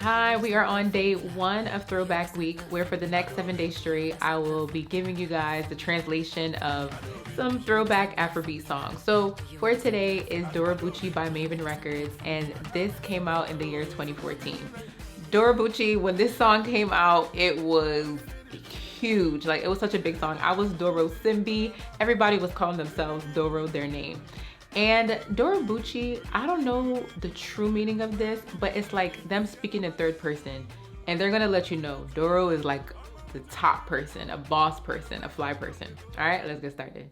Hi, we are on day 1 of Throwback Week, where for the next 7 days straight, I will be giving you guys the translation of some throwback Afrobeat songs. So for today is Dorobucci by Mavin Records, and this came out in the year 2014. Dorobucci, when this song came out, it was huge. Like, it was such a big song. I was Doro Simbi. Everybody was calling themselves Doro their name. And Dorobucci, I don't know the true meaning of this, but it's like them speaking in third person. And they're gonna let you know Doro is like the top person, a boss person, a fly person. All right, let's get started.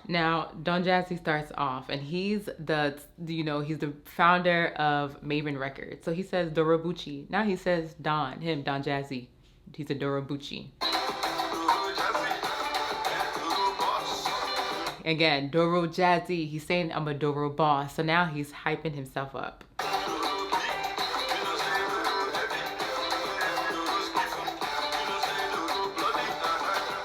Now, Don Jazzy starts off, and he's he's the founder of Mavin Records. So he says Dorobucci. Now he says Don Jazzy. He's a Dorobucci. Again, Doro Jazzy. He's saying I'm a Doro boss. So now he's hyping himself up.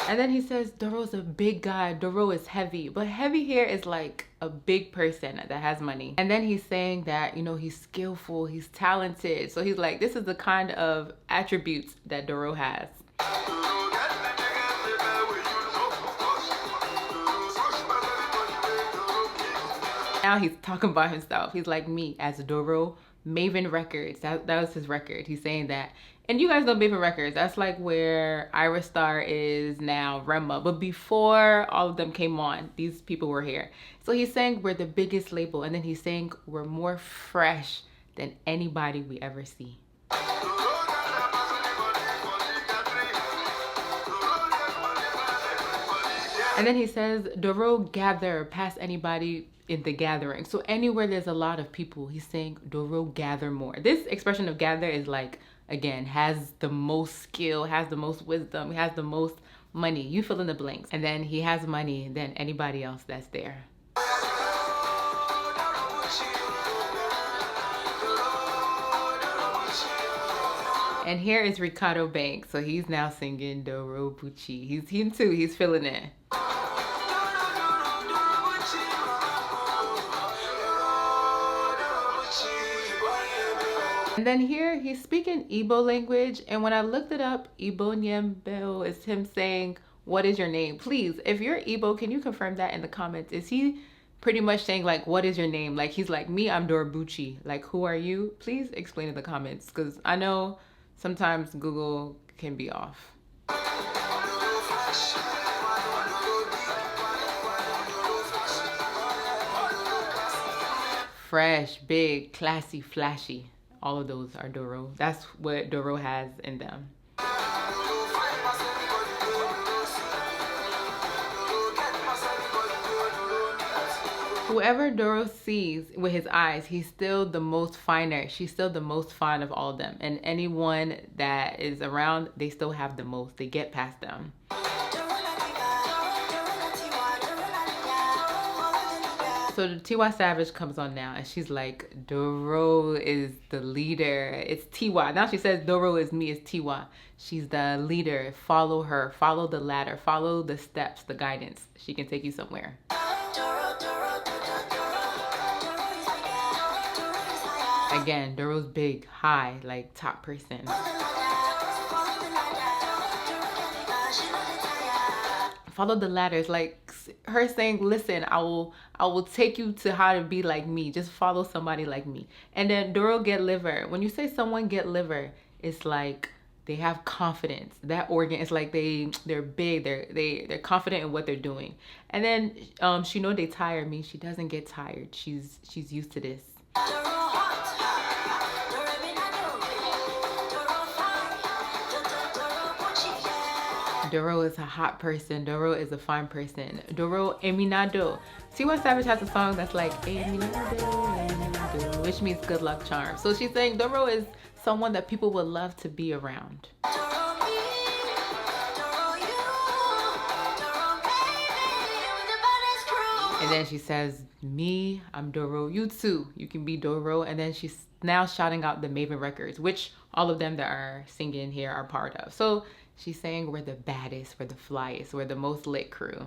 And then he says Doro's a big guy, Doro is heavy. But heavy here is like a big person that has money. And then he's saying that, he's skillful, he's talented. So he's like, this is the kind of attributes that Doro has. Now he's talking about himself. He's like, me as Doro, Mavin Records. That was his record. He's saying that. And you guys know Mavin Records. That's like where Ira Star is now, Rema. But before all of them came on, these people were here. So he's saying we're the biggest label. And then he's saying we're more fresh than anybody we ever see. And then he says, Doro gather past anybody in the gathering. So anywhere there's a lot of people, he's saying Doro gather more. This expression of gather is like, again, has the most skill, has the most wisdom, has the most money. You fill in the blanks. And then he has money than anybody else that's there. And here is Reekado Banks. So he's now singing Dorobucci. He's feeling it. And then here he's speaking Igbo language, and when I looked it up, Igbo Nyembo is him saying, what is your name? Please, if you're Igbo, can you confirm that in the comments? Is he pretty much saying like, what is your name? Like, he's like, me, I'm Dorobucci. Like, who are you? Please explain in the comments, because I know sometimes Google can be off. Fresh, big, classy, flashy. All of those are Doro. That's what Doro has in them. Whoever Doro sees with his eyes, he's still the most finer. She's still the most fine of all of them. And anyone that is around, they still have the most. They get past them. So the Tiwa Savage comes on now, and she's like, Doro is the leader. It's Tiwa. Now she says Doro is me, it's Tiwa. She's the leader. Follow her. Follow the ladder. Follow the steps, the guidance. She can take you somewhere. Again, Doro's big, high, like top person. Follow the ladder. It's like her saying, listen, I will take you to how to be like me. Just follow somebody like me. And then Doro get liver. When you say someone get liver, it's like they have confidence. That organ is like they're big. They're confident in what they're doing. And then she know they tired means she doesn't get tired. She's used to this. Doro is a hot person. Doro is a fine person. Doro Eminado. Tiwa Savage has a song that's like Eminado, Eminado, which means good luck charm. So she's saying Doro is someone that people would love to be around. And then she says, me, I'm Doro. You too, you can be Doro. And then she's now shouting out the Mavin records, which all of them that are singing here are part of. So she's saying we're the baddest, we're the flyest, we're the most lit crew.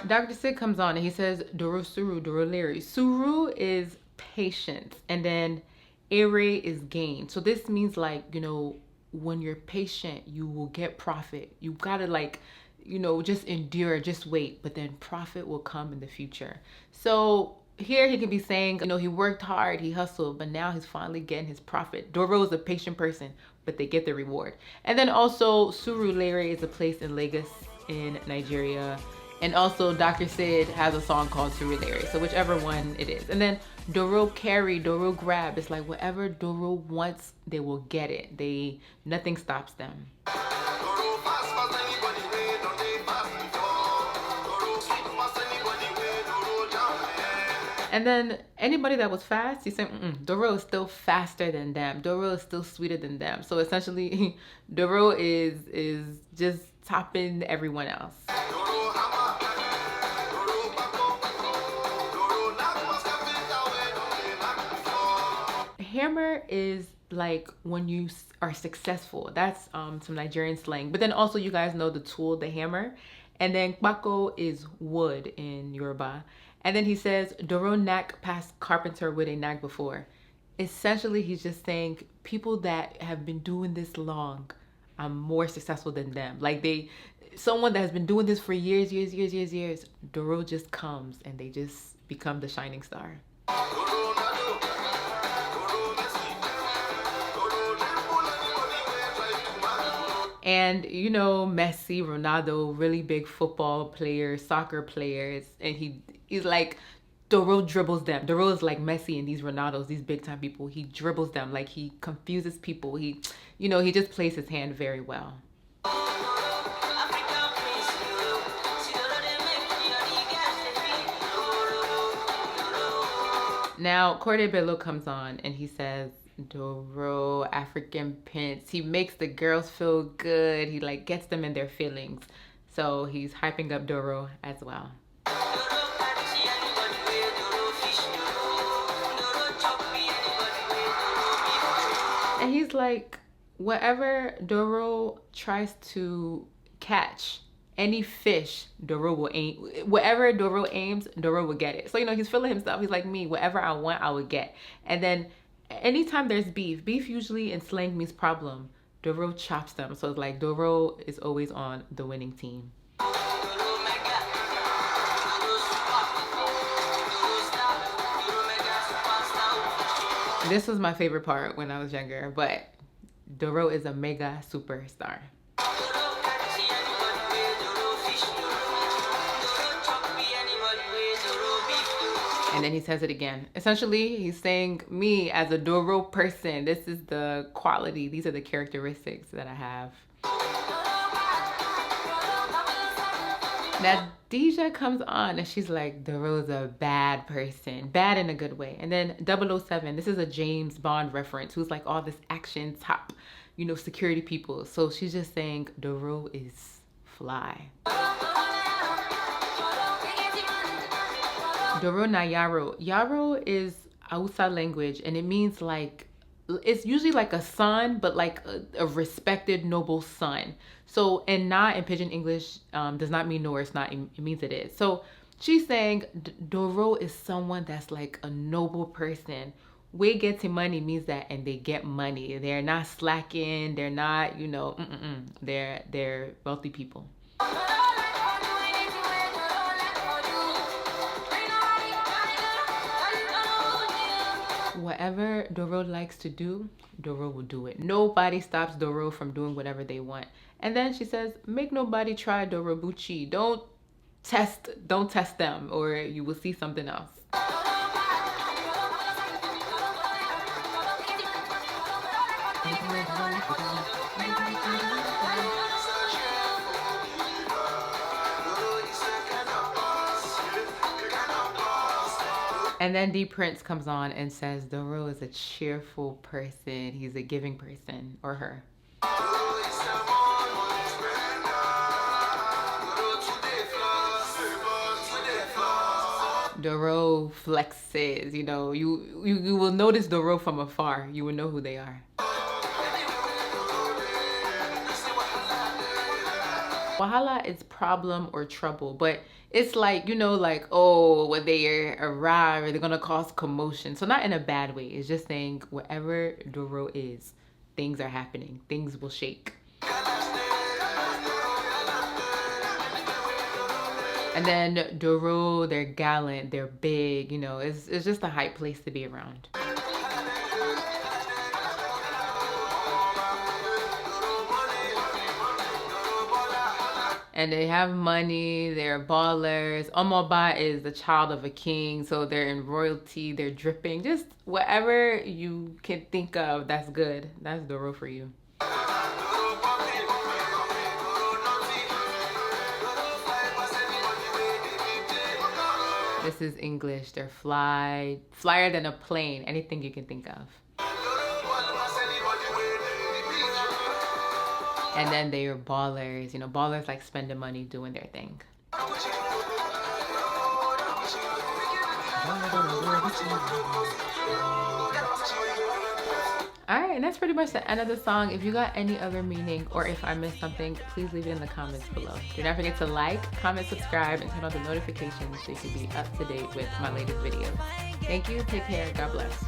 Dr. Sid comes on and he says, Doro Suru, Doro Larry. Suru is patience, and then Ere is gain. So this means like, you know, when you're patient, you will get profit. You gotta like, you know, just endure, just wait, but then profit will come in the future. So here he can be saying, you know, he worked hard, he hustled, but now he's finally getting his profit. Doro is a patient person, but they get the reward. And then also Surulere is a place in Lagos in Nigeria. And also Dr. Sid has a song called Surulere. So whichever one it is. And then Doro carry, Doro grab. It's like whatever Doro wants, they will get it. Nothing stops them. And then anybody that was fast, he said, Doro is still faster than them. Doro is still sweeter than them. So essentially, Doro is just topping everyone else. Hammer is like when you are successful. That's some Nigerian slang. But then also you guys know the tool, the hammer. And then Bako is wood in Yoruba. And then he says, Doro knack past carpenter with a knack before. Essentially, he's just saying people that have been doing this long, I'm more successful than them. Like someone that has been doing this for years, Doro just comes and they just become the shining star. And you know, Messi, Ronaldo, really big football players, soccer players, and he's like, Doro dribbles them. Doro is like Messi and these Ronaldos, these big time people. He dribbles them, like he confuses people. He just plays his hand very well. Now, Corday Bello comes on and he says, Doro, African Prince. He makes the girls feel good. He like gets them in their feelings. So he's hyping up Doro as well. And he's like, whatever Doro tries to catch, any fish, Doro will aim. Wherever Doro aims, Doro will get it. So, you know, he's feeling himself. He's like me. Whatever I want, I would get. And then anytime there's beef usually in slang means problem. Doro chops them. So it's like Doro is always on the winning team. This was my favorite part when I was younger, but Doro is a mega superstar. And then he says it again. Essentially, he's saying, me as a Doro person, this is the quality, these are the characteristics that I have. Now, Deja comes on and she's like, Doro's a bad person. Bad in a good way. And then 007, this is a James Bond reference, who's like all this action top, you know, security people. So she's just saying, Doro is fly. Doro na Yaro. Yaro is Hausa language and it means like, it's usually like a son, but like a respected noble son. So, and na in Pidgin English does not mean no or it's not, it means it is. So she's saying Doro is someone that's like a noble person. We getting money means that, and they get money. They're not slacking. They're not, you know, they're wealthy people. Whatever Doro likes to do, Doro will do it. Nobody stops Doro from doing whatever they want. And then she says, make nobody try Dorobucci. Don't test them or you will see something else. And then D Prince comes on and says Doro is a cheerful person. He's a giving person, or her. Doro flexes, you know, you will notice Doro from afar. You will know who they are. Wahala is problem or trouble, but it's like, you know, like, oh, when they arrive, they're gonna cause commotion. So not in a bad way. It's just saying wherever Doro is, things are happening. Things will shake. And then Doro, they're gallant, they're big, you know, it's just a hype place to be around. And they have money, they're ballers. Omoba is the child of a king, so they're in royalty, they're dripping. Just whatever you can think of that's good. That's Doro for you. This is English. They're flyer than a plane, anything you can think of. And then they are ballers, you know, ballers like spending money doing their thing. Alright, and that's pretty much the end of the song. If you got any other meaning or if I missed something, please leave it in the comments below. Do not forget to like, comment, subscribe, and turn on the notifications so you can be up to date with my latest videos. Thank you, take care, God bless.